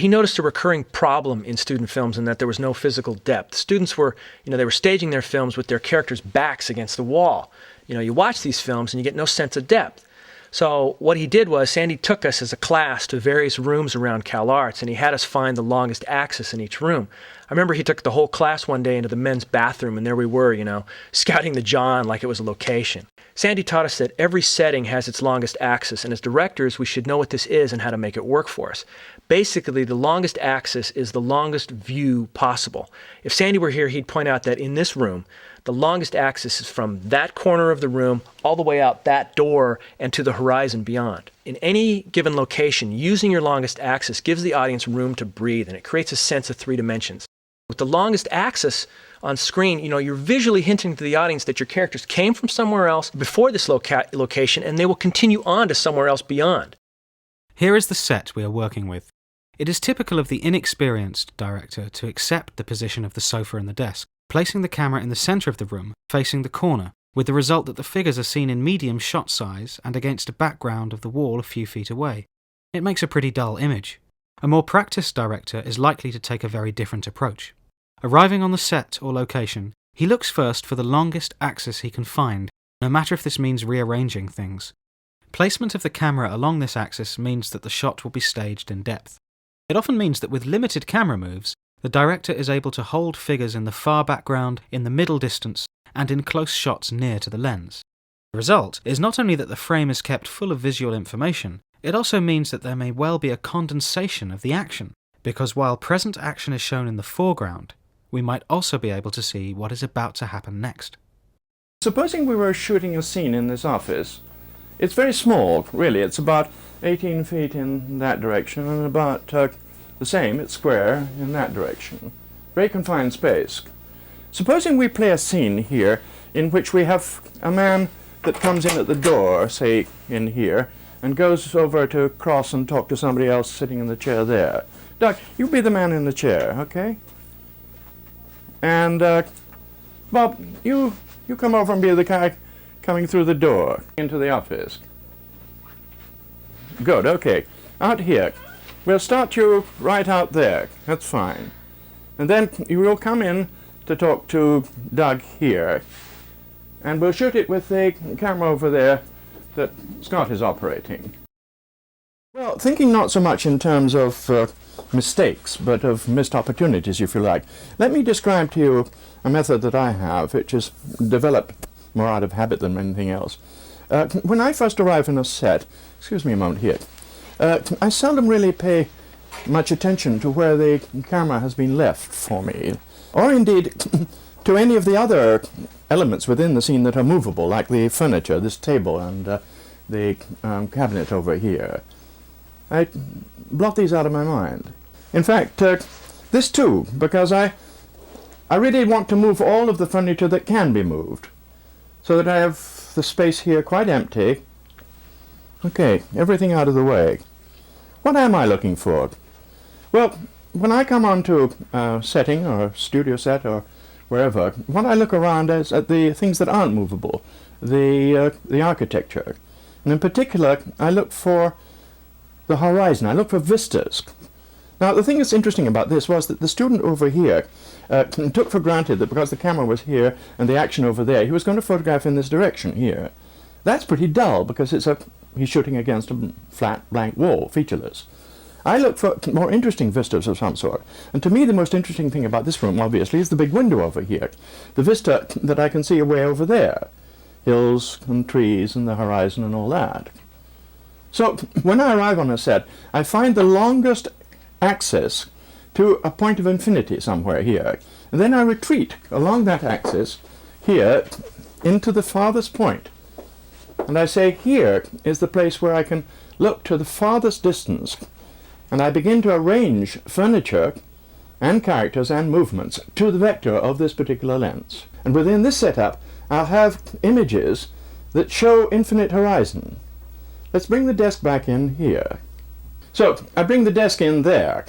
He noticed a recurring problem in student films in that there was no physical depth. Students were, they were staging their films with their characters' backs against the wall. You watch these films and you get no sense of depth. So what he did was Sandy took us as a class to various rooms around CalArts, and he had us find the longest axis in each room. I remember he took the whole class one day into the men's bathroom, and there we were, scouting the John like it was a location. Sandy taught us that every setting has its longest axis, and as directors, we should know what this is and how to make it work for us. Basically, the longest axis is the longest view possible. If Sandy were here, he'd point out that in this room, the longest axis is from that corner of the room all the way out that door and to the horizon beyond. In any given location, using your longest axis gives the audience room to breathe, and it creates a sense of 3 dimensions. With the longest axis on screen, you're visually hinting to the audience that your characters came from somewhere else before this location, and they will continue on to somewhere else beyond. Here is the set we are working with. It is typical of the inexperienced director to accept the position of the sofa and the desk, placing the camera in the centre of the room, facing the corner, with the result that the figures are seen in medium shot size and against a background of the wall a few feet away. It makes a pretty dull image. A more practiced director is likely to take a very different approach. Arriving on the set or location, he looks first for the longest axis he can find, no matter if this means rearranging things. Placement of the camera along this axis means that the shot will be staged in depth. It often means that with limited camera moves, the director is able to hold figures in the far background, in the middle distance, and in close shots near to the lens. The result is not only that the frame is kept full of visual information, it also means that there may well be a condensation of the action, because while present action is shown in the foreground, we might also be able to see what is about to happen next. Supposing we were shooting a scene in this office. It's very small, really. It's about 18 feet in that direction and about the same, it's square, in that direction. Very confined space. Supposing we play a scene here in which we have a man that comes in at the door, say in here, and goes over to cross and talk to somebody else sitting in the chair there. Doug, you be the man in the chair, okay? And Bob, you come over and be the guy coming through the door into the office. Good, okay. Out here. We'll start you right out there. That's fine. And then you will come in to talk to Doug here. And we'll shoot it with the camera over there that Scott is operating. Well, thinking not so much in terms of mistakes, but of missed opportunities, if you like, let me describe to you a method that I have, which is developed more out of habit than anything else. When I first arrive in a set, excuse me a moment here, I seldom really pay much attention to where the camera has been left for me, or indeed to any of the other elements within the scene that are movable, like the furniture, this table, and the cabinet over here. I block these out of my mind. In fact, this too, because I really want to move all of the furniture that can be moved, so that I have the space here quite empty. Okay, everything out of the way. What am I looking for? Well, when I come onto a setting or a studio set or wherever, what I look around is at the things that aren't movable, the architecture. And in particular, I look for the horizon. I look for vistas. Now, the thing that's interesting about this was that the student over here took for granted that because the camera was here and the action over there, he was going to photograph in this direction here. That's pretty dull because he's shooting against a flat, blank wall, featureless. I look for more interesting vistas of some sort. And to me, the most interesting thing about this room, obviously, is the big window over here. The vista that I can see away over there. Hills and trees and the horizon and all that. So, when I arrive on a set, I find the longest axis to a point of infinity somewhere here. And then I retreat along that axis here into the farthest point. And I say, here is the place where I can look to the farthest distance. And I begin to arrange furniture and characters and movements to the vector of this particular lens. And within this setup, I'll have images that show infinite horizon. Let's bring the desk back in here. So, I bring the desk in there.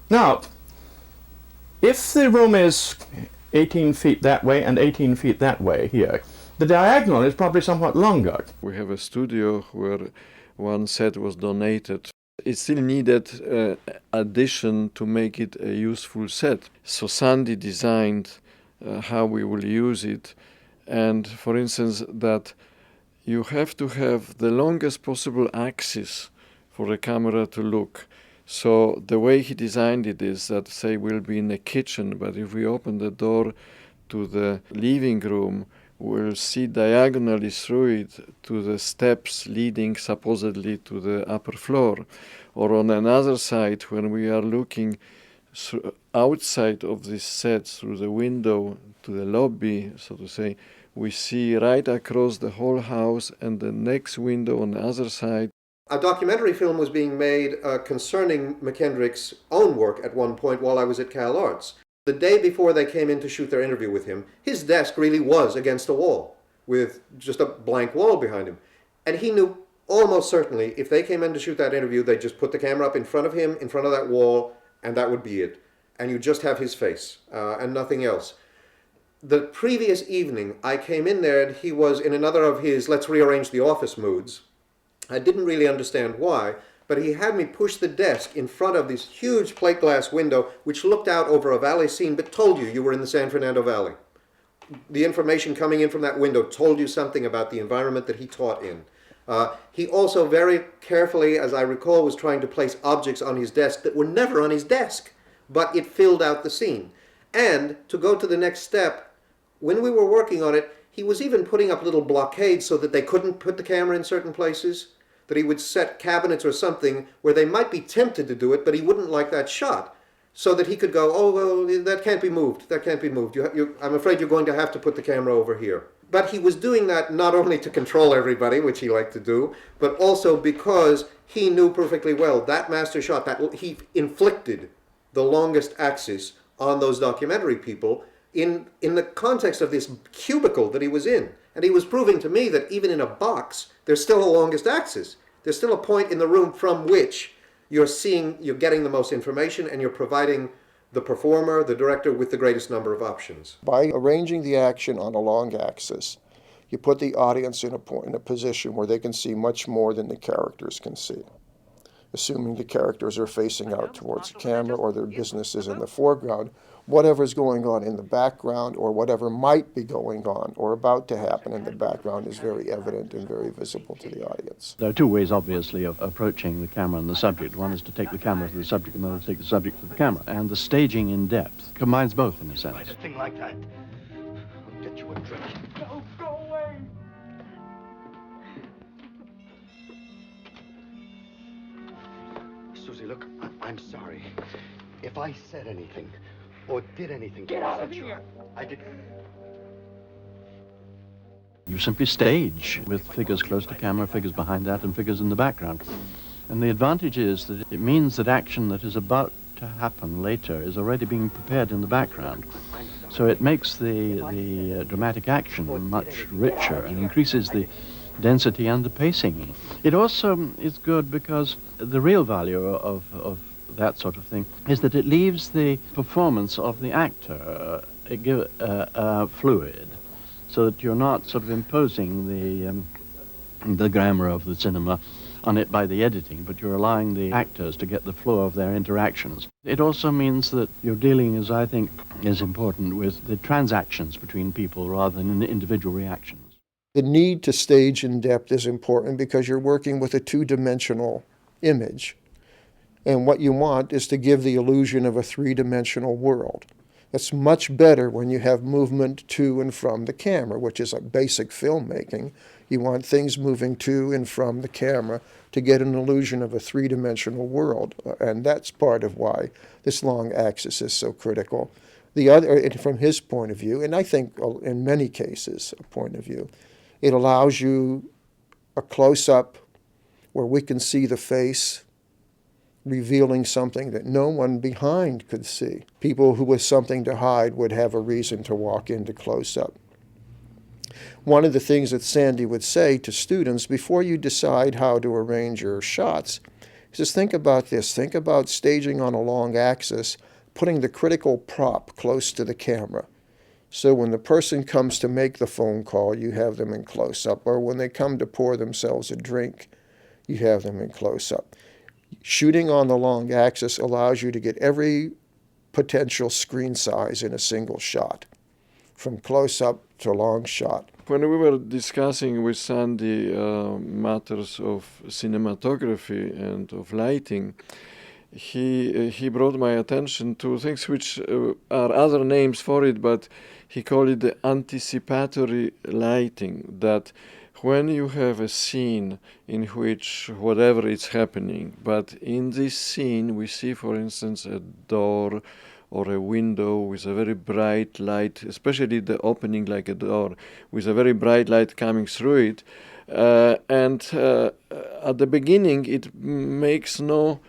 Now, if the room is 18 feet that way and 18 feet that way here, the diagonal is probably somewhat longer. We have a studio where one set was donated It still needed addition to make it a useful set. So Sandy designed how we will use it, and for instance that you have to have the longest possible axis for the camera to look. So the way he designed it is that, say, we'll be in a kitchen, but if we open the door to the living room, we'll see diagonally through it to the steps leading supposedly to the upper floor. Or on another side, when we are looking outside of this set through the window to the lobby, so to say, we see right across the whole house and the next window on the other side. A documentary film was being made concerning MACKENDRICK's own work at one point while I was at CalArts. The day before they came in to shoot their interview with him, his desk really was against a wall, with just a blank wall behind him. And he knew almost certainly if they came in to shoot that interview, they'd just put the camera up in front of him, in front of that wall, and that would be it. And you just have his face and nothing else. The previous evening, I came in there and he was in another of his let's rearrange the office moods. I didn't really understand why, but he had me push the desk in front of this huge plate glass window which looked out over a valley scene but told you were in the San Fernando Valley. The information coming in from that window told you something about the environment that he taught in. He also very carefully, as I recall, was trying to place objects on his desk that were never on his desk, but it filled out the scene. And to go to the next step, when we were working on it, he was even putting up little blockades so that they couldn't put the camera in certain places, that he would set cabinets or something where they might be tempted to do it, but he wouldn't like that shot, so that he could go, oh, well, that can't be moved, that can't be moved. I'm afraid you're going to have to put the camera over here. But he was doing that not only to control everybody, which he liked to do, but also because he knew perfectly well that master shot, that he inflicted the longest axis on those documentary people in the context of this cubicle that he was in. And he was proving to me that even in a box, there's still a longest axis. There's still a point in the room from which you're getting the most information and you're providing the performer, the director, with the greatest number of options. By arranging the action on a long axis, you put the audience in a position where they can see much more than the characters can see. Assuming the characters are facing out towards the camera or their business is in the foreground, whatever's going on in the background or whatever might be going on or about to happen in the background is very evident and very visible to the audience. There are two ways, obviously, of approaching the camera and the subject. One is to take the camera to the subject, and the other to take the subject to the camera. And the staging in depth combines both, in a sense. A thing like that. I'll get you a drink. No, go away. Susie, look, I'm sorry. If I said anything or did anything... Get out of here! I did... You simply stage with figures close to camera, figures behind that, and figures in the background. And the advantage is that it means that action that is about to happen later is already being prepared in the background. So it makes the dramatic action much richer and increases the density and the pacing. It also is good because the real value of that sort of thing is that it leaves the performance of the actor fluid, so that you're not sort of imposing the grammar of the cinema on it by the editing, but you're allowing the actors to get the flow of their interactions. It also means that you're dealing, as I think is important, with the transactions between people rather than the individual reactions. The need to stage in depth is important because you're working with a two-dimensional image. And what you want is to give the illusion of a three-dimensional world. It's much better when you have movement to and from the camera, which is a basic filmmaking. You want things moving to and from the camera to get an illusion of a three-dimensional world. And that's part of why this long axis is so critical. The other, from his point of view, and I think in many cases a point of view, it allows you a close-up where we can see the face revealing something that no one behind could see. People who with something to hide would have a reason to walk into close-up. One of the things that Sandy would say to students before you decide how to arrange your shots is just think about this. Think about staging on a long axis, putting the critical prop close to the camera. So when the person comes to make the phone call, you have them in close-up. Or when they come to pour themselves a drink, you have them in close-up. Shooting on the long axis allows you to get every potential screen size in a single shot, from close-up to long shot. When we were discussing with Sandy matters of cinematography and of lighting, he brought my attention to things which are other names for it, but he called it the anticipatory lighting, that when you have a scene in which whatever is happening, but in this scene we see, for instance, a door or a window with a very bright light, especially the opening like a door, with a very bright light coming through it. And at the beginning it makes no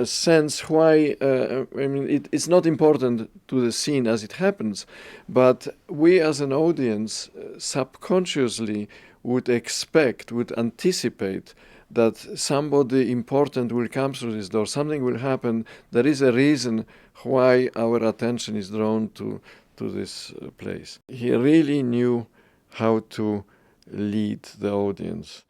sense why, it's not important to the scene as it happens, but we as an audience subconsciously would expect, would anticipate that somebody important will come through this door, something will happen. There is a reason why our attention is drawn to this place. He really knew how to lead the audience.